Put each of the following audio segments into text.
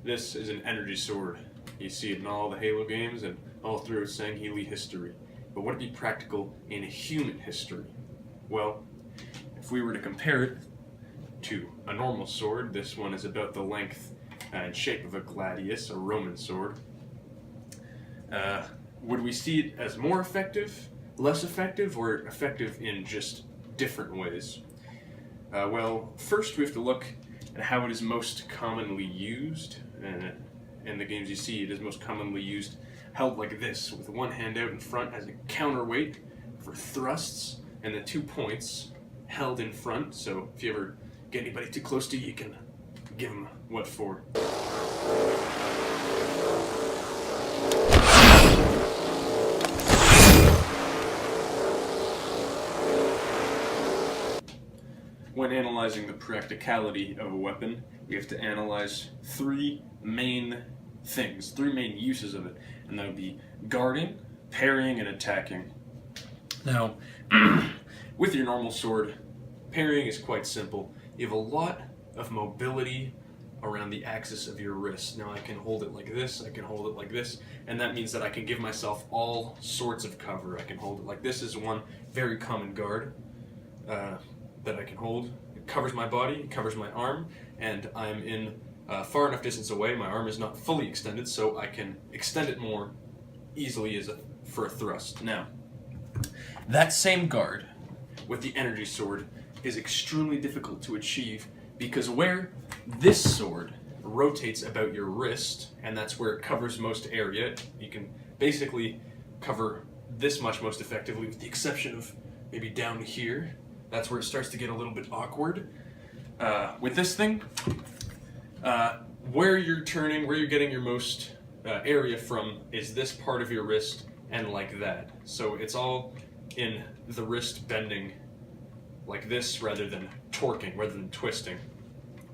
This is an energy sword. You see it in all the Halo games and all through Sangheili history. But would it be practical in human history? Well, if we were to compare it to a normal sword, this one is about the length and shape of a gladius, a Roman sword. Would we see it as more effective, less effective, or effective in just different ways? Well, first we have to look at how it is most commonly used. In the games you see, it is most commonly used held like this, with one hand out in front as a counterweight for thrusts, and the 2 points held in front, so if you ever get anybody too close to you, you can give them what for. When analyzing the practicality of a weapon, we have to analyze three main things, three main uses of it, and that would be guarding, parrying, and attacking. Now, with your normal sword, parrying is quite simple. You have a lot of mobility around the axis of your wrist. Now I can hold it like this, I can hold it like this, and that means that I can give myself all sorts of cover. I can hold it like this is one very common guard that I can hold. It covers my body, it covers my arm, and I'm in far enough distance away. My arm is not fully extended, so I can extend it more easily for a thrust. Now, that same guard with the energy sword is extremely difficult to achieve because where this sword rotates about your wrist, and that's where it covers most area, you can basically cover this much most effectively with the exception of maybe down here. That's where it starts to get a little bit awkward. With this thing, where you're turning, where you're getting your most area from is this part of your wrist and like that. So it's all in the wrist bending like this rather than torquing, rather than twisting.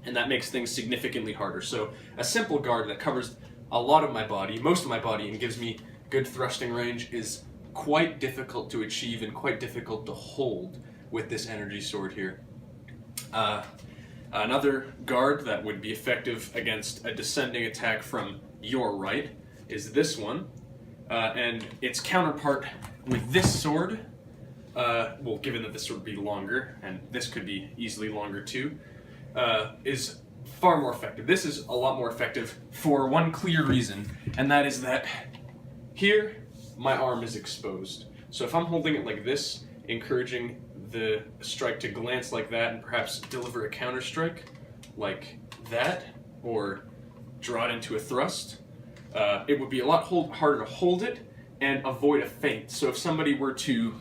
And that makes things significantly harder. So a simple guard that covers a lot of my body, most of my body, and gives me good thrusting range is quite difficult to achieve and quite difficult to hold with this energy sword here. Another guard that would be effective against a descending attack from your right is this one, and its counterpart with this sword, well, given that this would be longer, and this could be easily longer too, is far more effective. This is a lot more effective for one clear reason, and that is that here my arm is exposed. So if I'm holding it like this, encouraging the strike to glance like that and perhaps deliver a counter strike like that, or draw it into a thrust, it would be a lot harder to hold it and avoid a feint. So if somebody were to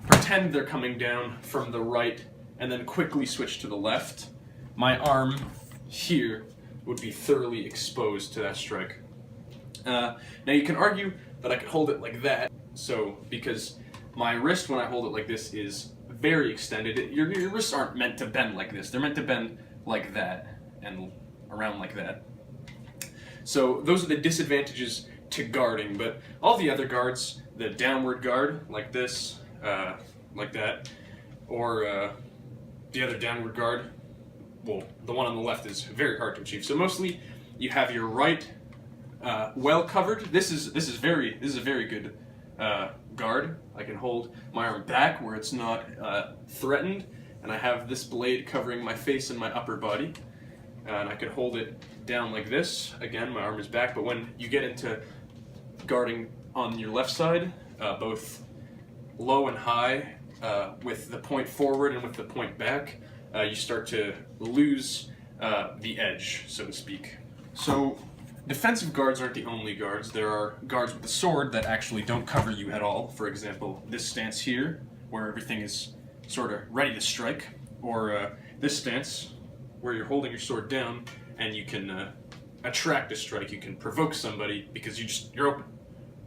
pretend they're coming down from the right and then quickly switch to the left, my arm here would be thoroughly exposed to that strike. Now you can argue that I could hold it like that, so because my wrist when I hold it like this is very extended. Your wrists aren't meant to bend like this. They're meant to bend like that and around like that. So those are the disadvantages to guarding, but all the other guards, the downward guard like this, like that, or the other downward guard, well, the one on the left is very hard to achieve. So mostly you have your right well covered. This is a very good guard. I can hold my arm back where it's not threatened, and I have this blade covering my face and my upper body, and I can hold it down like this. Again, my arm is back, but when you get into guarding on your left side, both low and high, with the point forward and with the point back, you start to lose the edge, so to speak. So defensive guards aren't the only guards. There are guards with the sword that actually don't cover you at all. For example, this stance here, where everything is sort of ready to strike, or this stance, where you're holding your sword down and you can attract a strike. You can provoke somebody because you're open.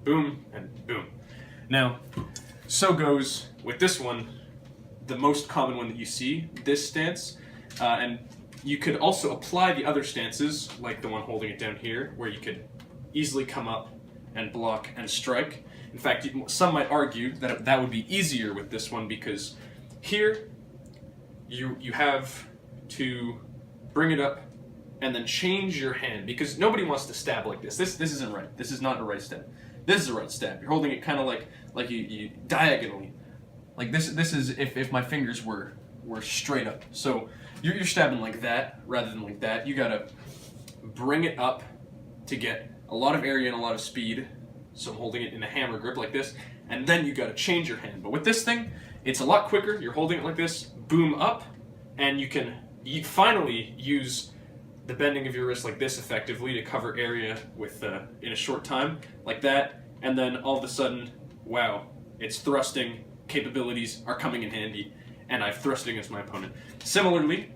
Boom and boom. Now, so goes with this one, the most common one that you see, this stance, and you could also apply the other stances, like the one holding it down here, where you could easily come up and block and strike. In fact, some might argue that that would be easier with this one because here you have to bring it up and then change your hand, because nobody wants to stab like this. This isn't right. This is not a right stab. This is a right stab. You're holding it kind of like you diagonally. Like this is if my fingers were straight up. So you're stabbing like that rather than like that. You gotta bring it up to get a lot of area and a lot of speed. So I'm holding it in a hammer grip like this, and then you gotta change your hand. But with this thing, it's a lot quicker. You're holding it like this, boom up, and you finally use the bending of your wrist like this effectively to cover area with in a short time, like that, and then all of a sudden, wow, its thrusting capabilities are coming in handy, and I've thrust against my opponent. Similarly,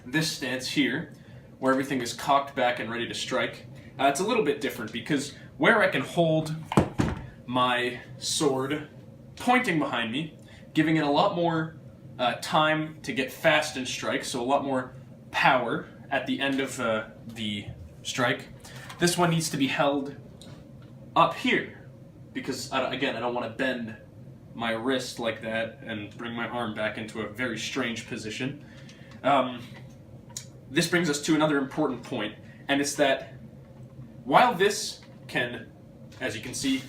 this stance here, where everything is cocked back and ready to strike, it's a little bit different, because where I can hold my sword pointing behind me, giving it a lot more time to get fast and strike, so a lot more power at the end of the strike. This one needs to be held up here, because again, I don't want to bend my wrist like that and bring my arm back into a very strange position. This brings us to another important point, and it's that while this can, as you can see,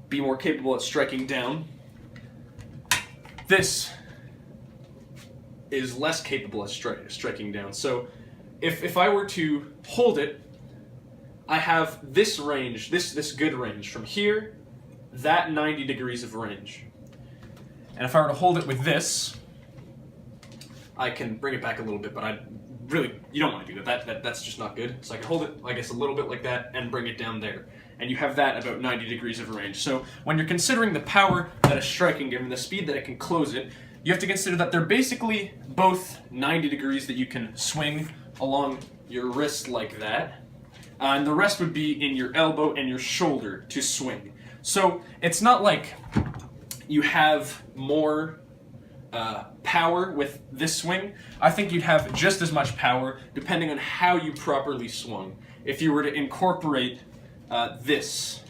be more capable at striking down, this is less capable at striking down. So if I were to hold it, I have this range, this good range, from here, that 90 degrees of range. And if I were to hold it with this, I can bring it back a little bit, but you don't want to do that. That's just not good. So I can hold it, I guess, a little bit like that and bring it down there. And you have that about 90 degrees of range. So when you're considering the power that is striking, given the speed that it can close it, you have to consider that they're basically both 90 degrees that you can swing along your wrist like that. And the rest would be in your elbow and your shoulder to swing. So it's not like you have more power with this swing. I think you'd have just as much power depending on how you properly swung. If you were to incorporate this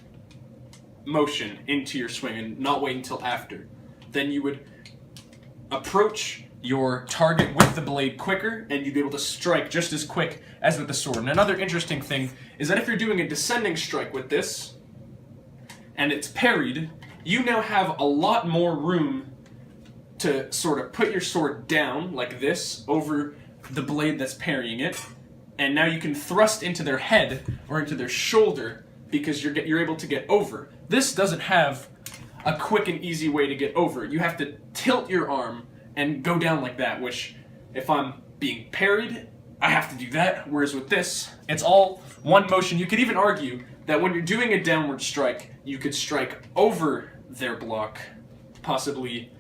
motion into your swing and not wait until after, then you would approach your target with the blade quicker, and you'd be able to strike just as quick as with the sword. And another interesting thing is that if you're doing a descending strike with this, and it's parried, you now have a lot more room to sort of put your sword down, like this, over the blade that's parrying it, and now you can thrust into their head or into their shoulder because you're able to get over. This doesn't have a quick and easy way to get over. You have to tilt your arm and go down like that, which, if I'm being parried, I have to do that, whereas with this, it's all one motion. You could even argue that when you're doing a downward strike, you could strike over their block, possibly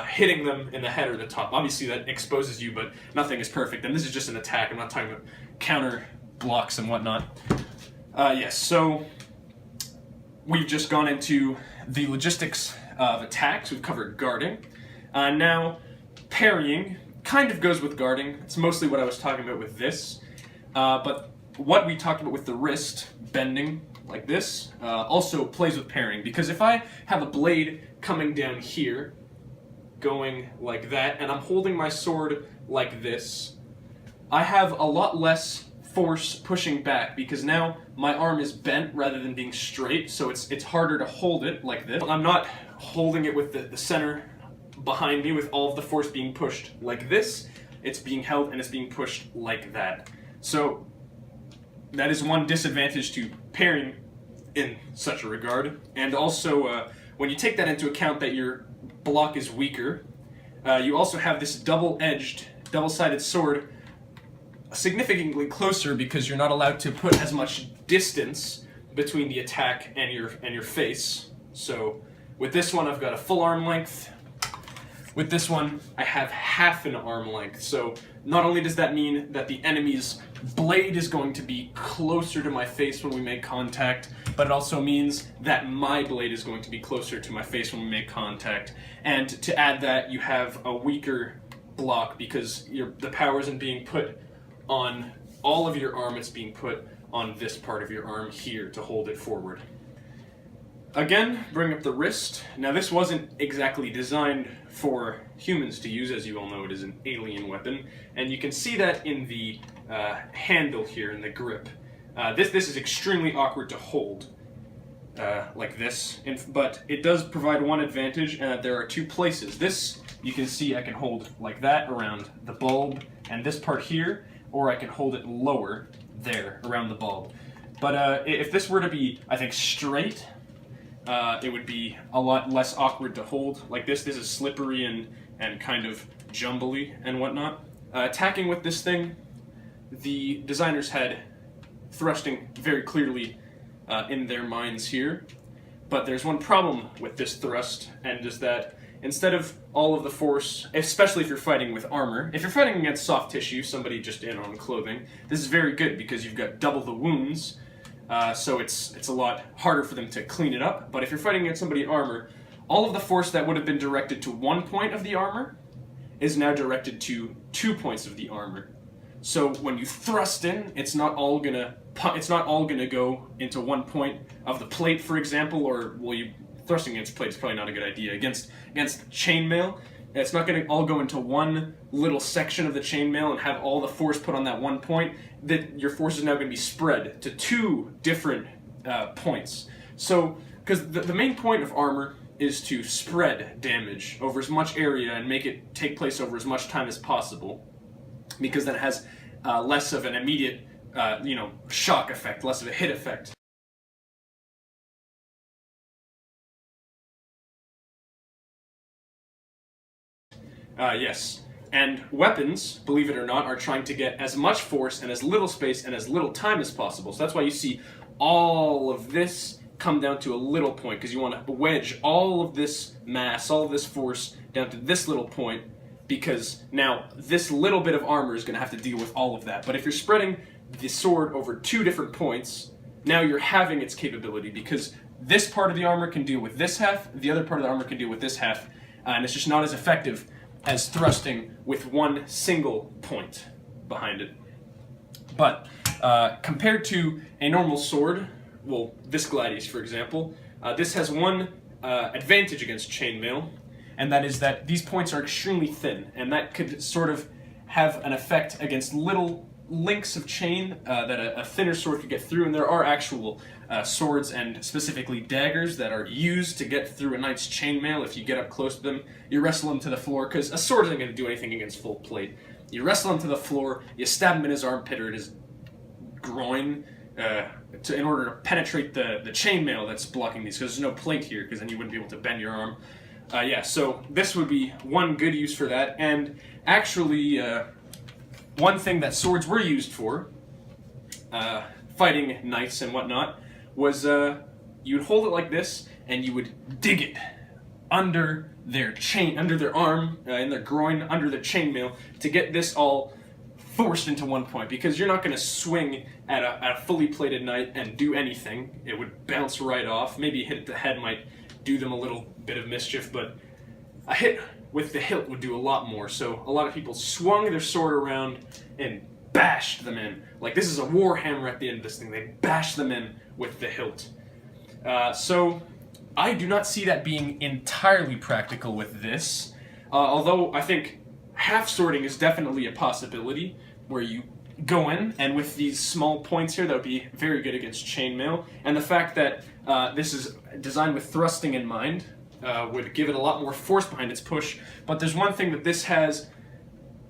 hitting them in the head or the top. Obviously that exposes you, but nothing is perfect, and this is just an attack. I'm not talking about counter blocks and whatnot. Yes, so we've just gone into the logistics of attacks. We've covered guarding. Now, parrying kind of goes with guarding. It's mostly what I was talking about with this. But what we talked about with the wrist bending like this also plays with parrying. Because if I have a blade coming down here, going like that, and I'm holding my sword like this, I have a lot less force pushing back, because now my arm is bent rather than being straight, so it's harder to hold it like this. I'm not holding it with the center behind me with all of the force being pushed like this. It's being held and it's being pushed like that. So that is one disadvantage to parrying in such a regard. And also, when you take that into account that your block is weaker, you also have this double-edged, double-sided sword significantly closer, because you're not allowed to put as much distance between the attack and your face. So with this one, I've got a full arm length. With this one, I have half an arm length. So not only does that mean that the enemy's blade is going to be closer to my face when we make contact, but it also means that my blade is going to be closer to my face when we make contact. And to add that, you have a weaker block, because the power isn't being put on all of your arm, it's being put on this part of your arm here to hold it forward. Again, bring up the wrist. Now this wasn't exactly designed for humans to use, as you all know it is an alien weapon, and you can see that in the handle here, in the grip. This is extremely awkward to hold, like this, but it does provide one advantage, and that there are two places. This, you can see I can hold like that around the bulb, and this part here, or I can hold it lower there, around the bulb. But if this were to be, I think, straight, it would be a lot less awkward to hold. Like this is slippery and kind of jumbly and whatnot. Attacking with this thing, the designers had thrusting very clearly in their minds here. But there's one problem with this thrust, and is that instead of all of the force, especially if you're fighting with armor, if you're fighting against soft tissue, somebody just in on clothing, this is very good because you've got double the wounds. So it's a lot harder for them to clean it up. But if you're fighting against somebody in armor, all of the force that would have been directed to one point of the armor is now directed to 2 points of the armor. So when you thrust in, it's not all gonna go into 1 point of the plate, for example, or thrusting against plate is probably not a good idea. Against chainmail, it's not going to all go into one little section of the chainmail and have all the force put on that 1 point. That your force is now going to be spread to 2 different points. So, because the main point of armor is to spread damage over as much area and make it take place over as much time as possible, because then it has less of an immediate, shock effect, less of a hit effect. Yes. And weapons, believe it or not, are trying to get as much force and as little space and as little time as possible. So that's why you see all of this come down to a little point, because you want to wedge all of this mass, all of this force down to this little point, because now this little bit of armor is going to have to deal with all of that. But if you're spreading the sword over 2 different points, now you're having its capability, because this part of the armor can deal with this half, the other part of the armor can deal with this half, and it's just not as effective as thrusting with one single point behind it. But compared to a normal sword, well, this gladius, for example, this has one advantage against chainmail, and that is that these points are extremely thin, and that could sort of have an effect against little links of chain that a thinner sword could get through. And there are actual swords, and specifically daggers, that are used to get through a knight's chainmail. If you get up close to them, you wrestle him to the floor, because a sword isn't going to do anything against full plate. You wrestle him to the floor, you stab him in his armpit or in his groin in order to penetrate the chainmail that's blocking these, because there's no plate here, because then you wouldn't be able to bend your arm. So this would be one good use for that. And actually, one thing that swords were used for, fighting knights and whatnot, was you'd hold it like this, and you would dig it under their under their arm, in their groin, under the chainmail, to get this all forced into 1 point, because you're not going to swing at a fully plated knight and do anything. It would bounce right off. Maybe a hit at the head might do them a little bit of mischief, but a hit with the hilt would do a lot more. So a lot of people swung their sword around and bashed them in. Like, this is a war hammer at the end of this thing. They bashed them in with the hilt. So I do not see that being entirely practical with this, although I think half swording is definitely a possibility, where you go in, and with these small points here, that would be very good against chainmail. And the fact that this is designed with thrusting in mind would give it a lot more force behind its push. But there's one thing that this has,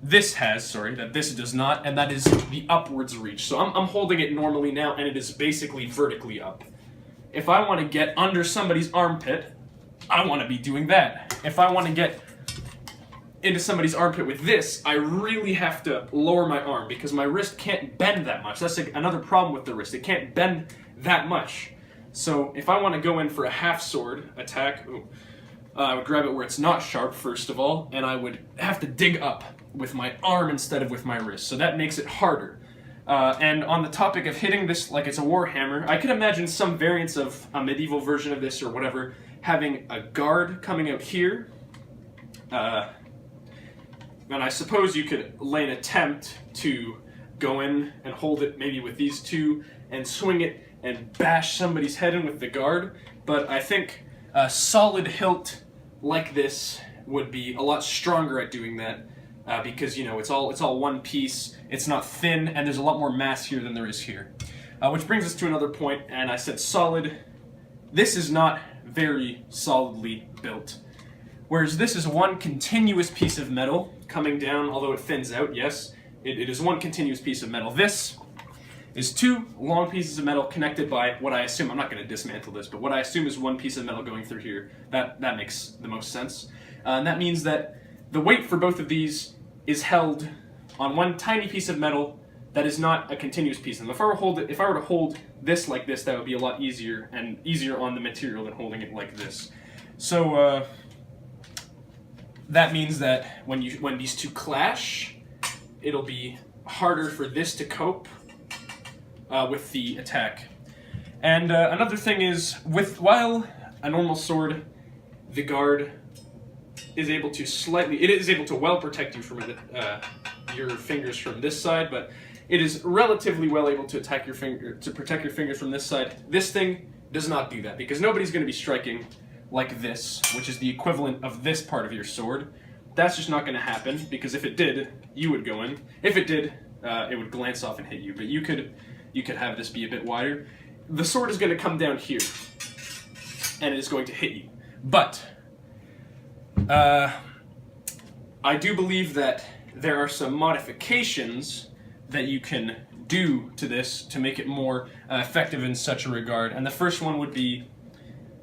that this does not, and that is the upwards reach. So I'm holding it normally now, and it is basically vertically up. If I want to get under somebody's armpit, I want to be doing that. If I want to get into somebody's armpit with this, I really have to lower my arm, because my wrist can't bend that much. That's another problem with the wrist. It can't bend that much. So if I want to go in for a half sword attack, I would grab it where it's not sharp, first of all, and I would have to dig up with my arm instead of with my wrist. So that makes it harder. And on the topic of hitting this like it's a war hammer, I could imagine some variants of a medieval version of this or whatever, having a guard coming out here. And I suppose you could lay an attempt to go in and hold it maybe with these two and swing it and bash somebody's head in with the guard, but I think a solid hilt like this would be a lot stronger at doing that, because, you know, it's all one piece, it's not thin, and there's a lot more mass here than there is here. Which brings us to another point, and I said solid. This is not very solidly built. Whereas this is one continuous piece of metal coming down, although it thins out, yes. It is one continuous piece of metal. This is two long pieces of metal connected by what I assume, I'm not going to dismantle this, but what I assume is one piece of metal going through here. That makes the most sense. And that means that the weight for both of these is held on one tiny piece of metal that is not a continuous piece. And if I were to hold this like this, that would be a lot easier, and easier on the material than holding it like this. So that means that when these two clash, it'll be harder for this to cope with the attack. And another thing is, while a normal sword, the guard is able to well protect you from your fingers from this side, but it is relatively well able to protect your fingers from this side. This thing does not do that, because nobody's going to be striking like this, which is the equivalent of this part of your sword. That's just not going to happen, because if it did, you would go in. If it did, it would glance off and hit you, but you could have this be a bit wider. The sword is going to come down here, and it is going to hit you. But I do believe that there are some modifications that you can do to this to make it more effective in such a regard. And the first one would be,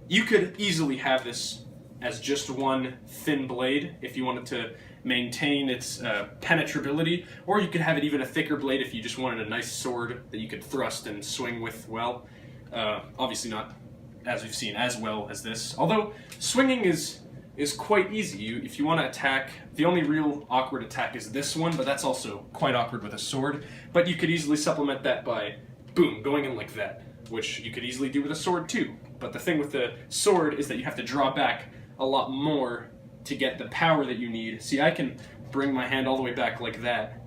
you could easily have this as just one thin blade if you wanted to maintain its penetrability, or you could have it even a thicker blade if you just wanted a nice sword that you could thrust and swing with well. Obviously not, as we've seen, as well as this. Although swinging is quite easy. If you want to attack, the only real awkward attack is this one, but that's also quite awkward with a sword. But you could easily supplement that by, boom, going in like that, which you could easily do with a sword too. But the thing with the sword is that you have to draw back a lot more to get the power that you need. See, I can bring my hand all the way back like that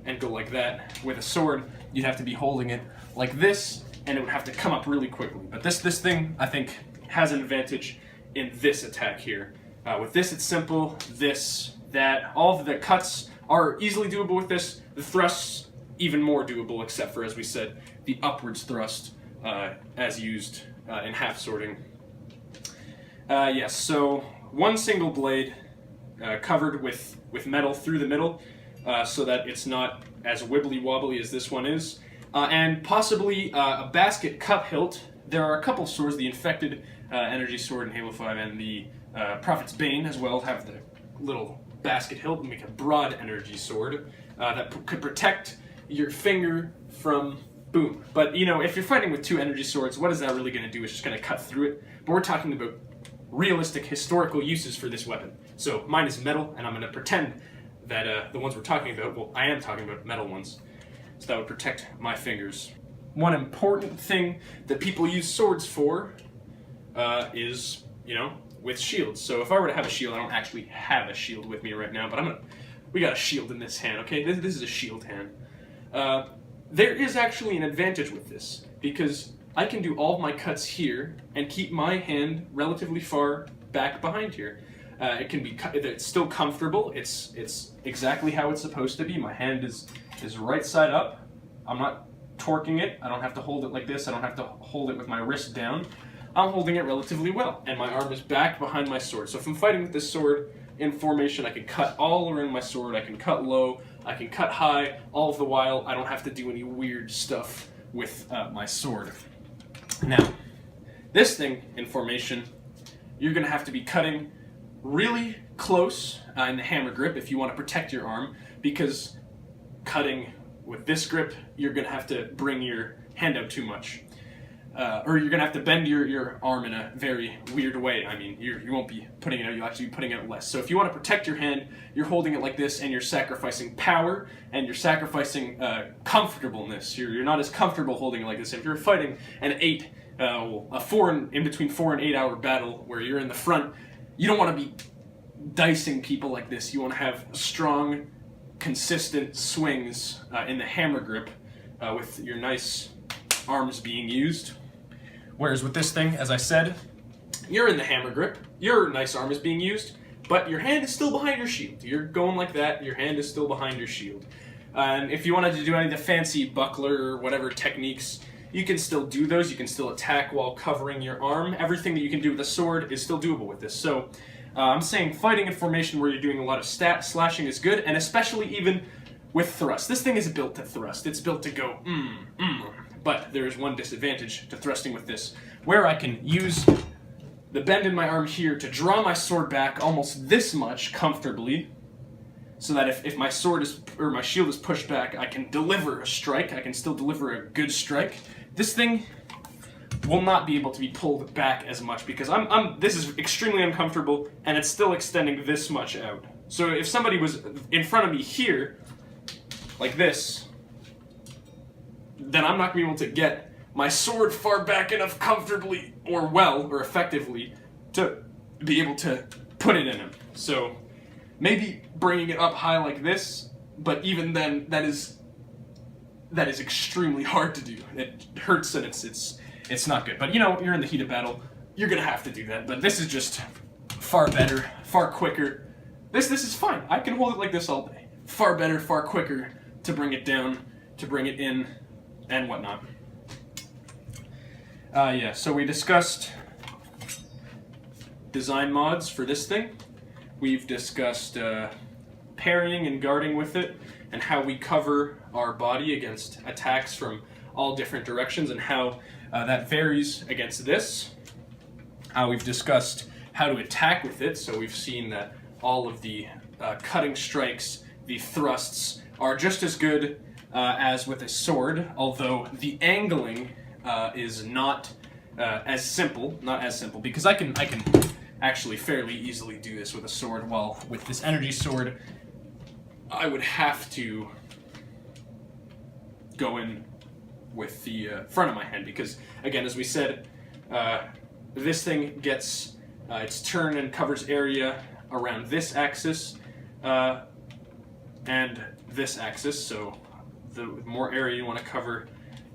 and go like that. With a sword, you'd have to be holding it like this, and it would have to come up really quickly. But this thing, I think, has an advantage in this attack here. With this, it's simple. This, that, all of the cuts are easily doable with this. The thrusts, even more doable, except for, as we said, the upwards thrust as used in half sorting. Yes, so one single blade covered with metal through the middle, so that it's not as wibbly-wobbly as this one is. And possibly a basket cup hilt. There are a couple swords, the Infected Energy Sword in Halo 5 and the Prophet's Bane as well, have the little basket hilt and make a broad energy sword that could protect your finger from boom. But, you know, if you're fighting with two energy swords, what is that really going to do? It's just going to cut through it. But we're talking about realistic historical uses for this weapon. So mine is metal, and I'm going to pretend that the ones we're talking about, well, I am talking about metal ones, so that would protect my fingers. One important thing that people use swords for is, you know, with shields. So if I were to have a shield, I don't actually have a shield with me right now, but we got a shield in this hand, okay? This is a shield hand. There is actually an advantage with this, because I can do all of my cuts here and keep my hand relatively far back behind here. It's still comfortable. It's exactly how it's supposed to be. My hand is right side up. I'm not torquing it. I don't have to hold it like this. I don't have to hold it with my wrist down. I'm holding it relatively well, and my arm is back behind my sword. So if I'm fighting with this sword in formation, I can cut all around my sword. I can cut low. I can cut high. All of the while, I don't have to do any weird stuff with my sword. Now, this thing in formation, you're going to have to be cutting really close in the hammer grip if you want to protect your arm, because cutting with this grip, you're going to have to bring your hand out too much. Or you're going to have to bend your arm in a very weird way. I mean, you won't be putting it out, you'll actually be putting out less. So if you want to protect your hand, you're holding it like this, and you're sacrificing power, and you're sacrificing comfortableness. You're not as comfortable holding it like this. If you're fighting in between 4 and 8 hour battle where you're in the front, you don't want to be dicing people like this. You want to have strong, consistent swings in the hammer grip with your nice arms being used. Whereas with this thing, as I said, you're in the hammer grip, your nice arm is being used, but your hand is still behind your shield. You're going like that, your hand is still behind your shield. And if you wanted to do any of the fancy buckler or whatever techniques, you can still do those. You can still attack while covering your arm. Everything that you can do with a sword is still doable with this. So I'm saying fighting in formation where you're doing a lot of slashing is good, and especially even with thrust. This thing is built to thrust. It's built to go, But there is one disadvantage to thrusting with this, where I can use the bend in my arm here to draw my sword back almost this much comfortably, so that if my sword is, or my shield is pushed back, I can deliver a strike. I can still deliver a good strike. This thing will not be able to be pulled back as much because this is extremely uncomfortable and it's still extending this much out. So if somebody was in front of me here, like this, then I'm not going to be able to get my sword far back enough comfortably or effectively to be able to put it in him. So maybe bringing it up high like this, but even then, that is extremely hard to do. It hurts and it's not good. But you know, you're in the heat of battle, you're gonna have to do that. But this is just far better, far quicker. This is fine. I can hold it like this all day. Far better, far quicker to bring it down, to bring it in, and whatnot. Yeah, so we discussed design mods for this thing. We've discussed parrying and guarding with it, and how we cover our body against attacks from all different directions, and how that varies against this. We've discussed how to attack with it, so we've seen that all of the cutting strikes, the thrusts, are just as good as with a sword, although the angling is not as simple, because I can actually fairly easily do this with a sword, while with this energy sword, I would have to go in with the front of my hand, because, again, as we said, this thing gets its turn and covers area around this axis and this axis, so the more area you want to cover,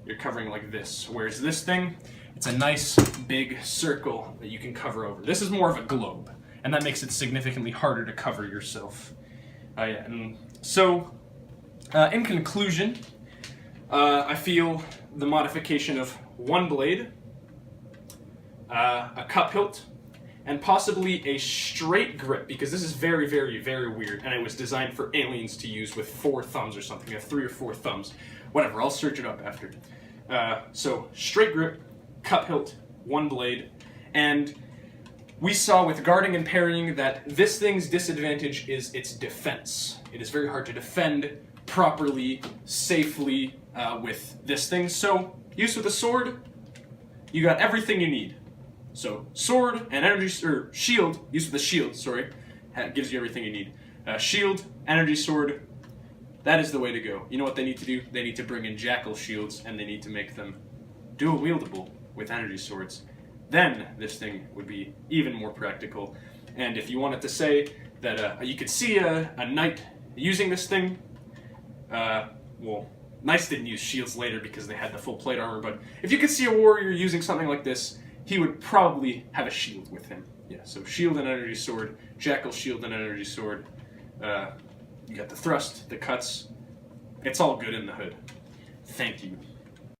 you're covering like this, whereas this thing, it's a nice big circle that you can cover over. This is more of a globe, and that makes it significantly harder to cover yourself. Yeah, and so, in conclusion, I feel the modification of one blade, a cup hilt, and possibly a straight grip, because this is very, very, very weird, and it was designed for aliens to use with 4 thumbs or something. They have 3 or 4 thumbs. Whatever, I'll search it up after. So, straight grip, cup hilt, one blade, and we saw with guarding and parrying that this thing's disadvantage is its defense. It is very hard to defend properly, safely with this thing. So, use with a sword, you got everything you need. So, sword and energy, or shield, use with a shield, sorry, gives you everything you need. Shield, energy sword, that is the way to go. You know what they need to do? They need to bring in jackal shields, and they need to make them dual wieldable with energy swords. Then this thing would be even more practical. And if you wanted to say that you could see a knight using this thing, well, knights didn't use shields later because they had the full plate armor, but if you could see a warrior using something like this, he would probably have a shield with him. Yeah, so shield and energy sword, jackal shield and energy sword. You got the thrust, the cuts. It's all good in the hood. Thank you.